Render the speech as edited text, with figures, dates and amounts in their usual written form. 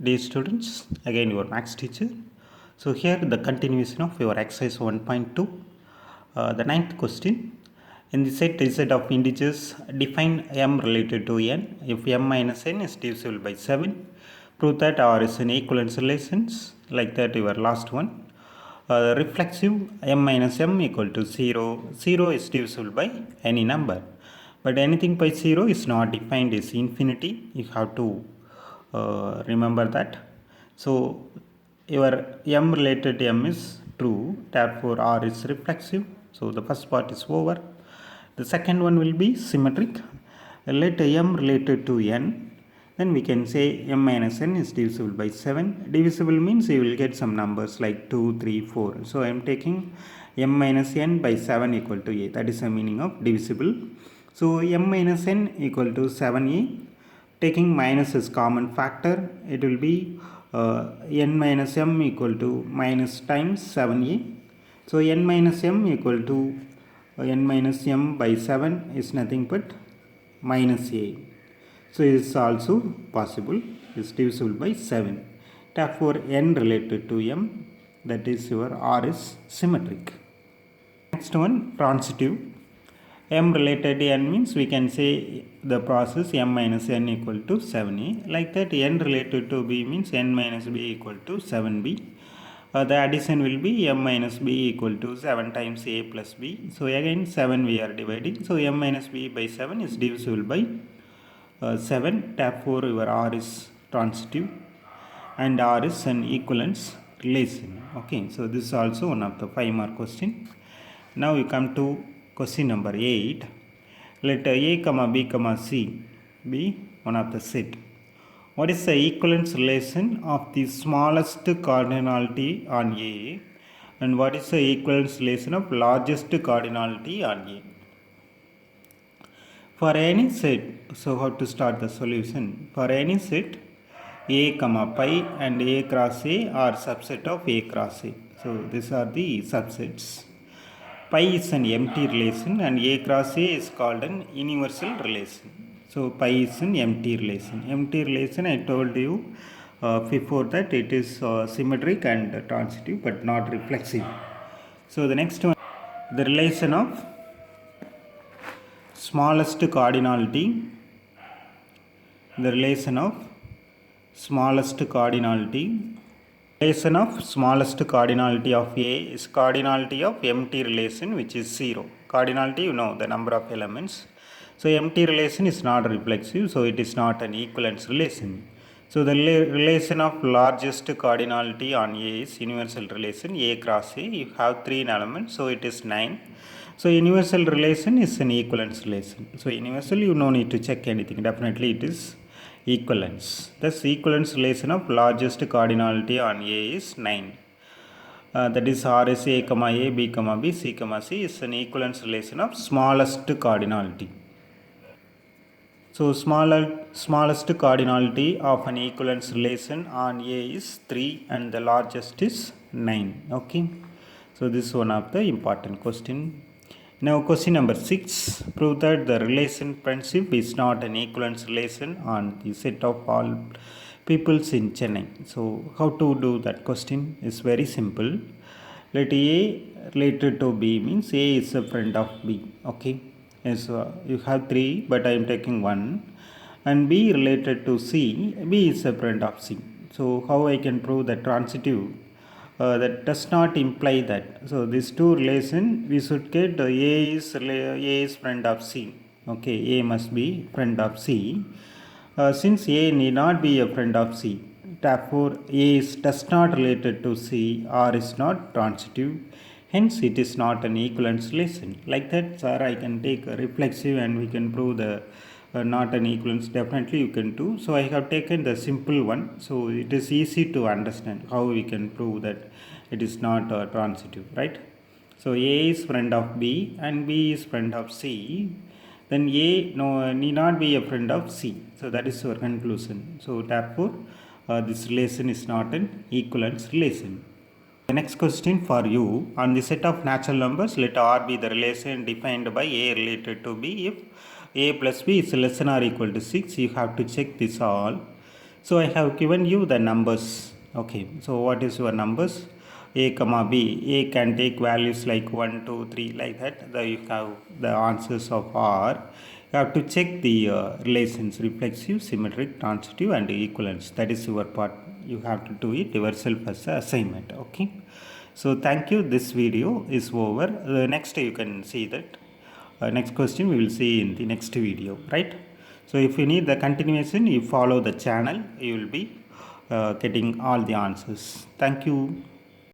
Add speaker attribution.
Speaker 1: Dear students, again your maths teacher. So here the continuation of your exercise 1.2, the ninth question. In the set Z of integers, define m related to n. If m minus n is divisible by 7, prove that R is an equivalence relations, like that your last one. Reflexive m minus m equal to 0. 0 is divisible by any number. But anything by 0 is not defined as infinity. You have to remember that. So your m related to m is true, therefore R is reflexive. So the first part is over. The second one will be symmetric. Let m related to n, then we can say m minus n is divisible by 7. Divisible means you will get some numbers like 2, 3, 4. So I am taking m minus n by 7 equal to a. That is the meaning of divisible. So m minus n equal to 7a. Taking minus as common factor, it will be n minus m equal to minus times 7a. So n minus m equal to n minus m by 7 is nothing but minus a. So it is also possible, is divisible by 7. Therefore n related to m, that is your R is symmetric. Next one, transitive. M related to n means we can say the process m minus n equal to 7a. Like that, n related to b means n minus b equal to 7b. The addition will be m minus b equal to 7 times a plus b. So again 7 we are dividing. So m minus b by 7 is divisible by 7. Therefore your R is transitive and R is an equivalence relation. Okay, so this is also one of the 5-mark question. Now we come to question number 8. Let a comma b comma c be one of the set. What is the equivalence relation of the smallest cardinality on A, and what is the equivalence relation of largest cardinality on A? For any set, so how to start the solution? For any set A comma pi and A cross A are subset of A cross A. So these are the subsets. Pi is an empty relation and A cross A is called an universal relation. So pi is an empty relation. Empty relation, I told you before that it is symmetric and transitive but not reflexive. So the next one, the relation of smallest cardinality. The relation of smallest cardinality. Relation of smallest cardinality of A is cardinality of empty relation, which is 0. Cardinality, you know the number of elements. So empty relation is not reflexive, so it is not an equivalence relation. So the relation of largest cardinality on A is universal relation A cross A. You have 3 elements, so it is 9. So universal relation is an equivalence relation. So universal, you no need to check anything. Definitely it is equivalence. Thus equivalence relation of largest cardinality on A is 9. That is R is A comma A, B comma B, C comma C is an equivalence relation of smallest cardinality. So smallest cardinality of an equivalence relation on A is 3 and the largest is 9. Okay. So this is one of the important question. Now question number 6. Prove that the relation friendship is not an equivalence relation on the set of all peoples in Chennai. So how to do that question is very simple. Let A related to B means A is a friend of B. Okay. Yes, you have 3 but I am taking 1. And B related to C, B is a friend of C. So how I can prove that transitive? That does not imply that. So these two relation we should get A is friend of C. Okay, A must be friend of C. Since A need not be a friend of C, therefore A does not related to C, R is not transitive. Hence it is not an equivalence relation. Like that, sir, I can take a reflexive and we can prove the not an equivalence. Definitely you can do. So I have taken the simple one. So it is easy to understand how we can prove that it is not transitive, right? So A is friend of B and B is friend of C. Then A need not be a friend of C. So that is our conclusion. So therefore this relation is not an equivalence relation. The next question for you, on the set of natural numbers, let R be the relation defined by A related to B. If A plus B is less than or equal to 6, you have to check this all. So I have given you the numbers. Okay, so what is your numbers? A comma B. A can take values like 1, 2, 3, like that. There you have the answers of R. You have to check the relations, reflexive, symmetric, transitive and equivalence. That is your part. You have to do it yourself as an assignment. Okay. So thank you. This video is over. Next you can see that. Next question we will see in the next video, right? So if you need the continuation, you follow the channel, you will be getting all the answers. Thank you.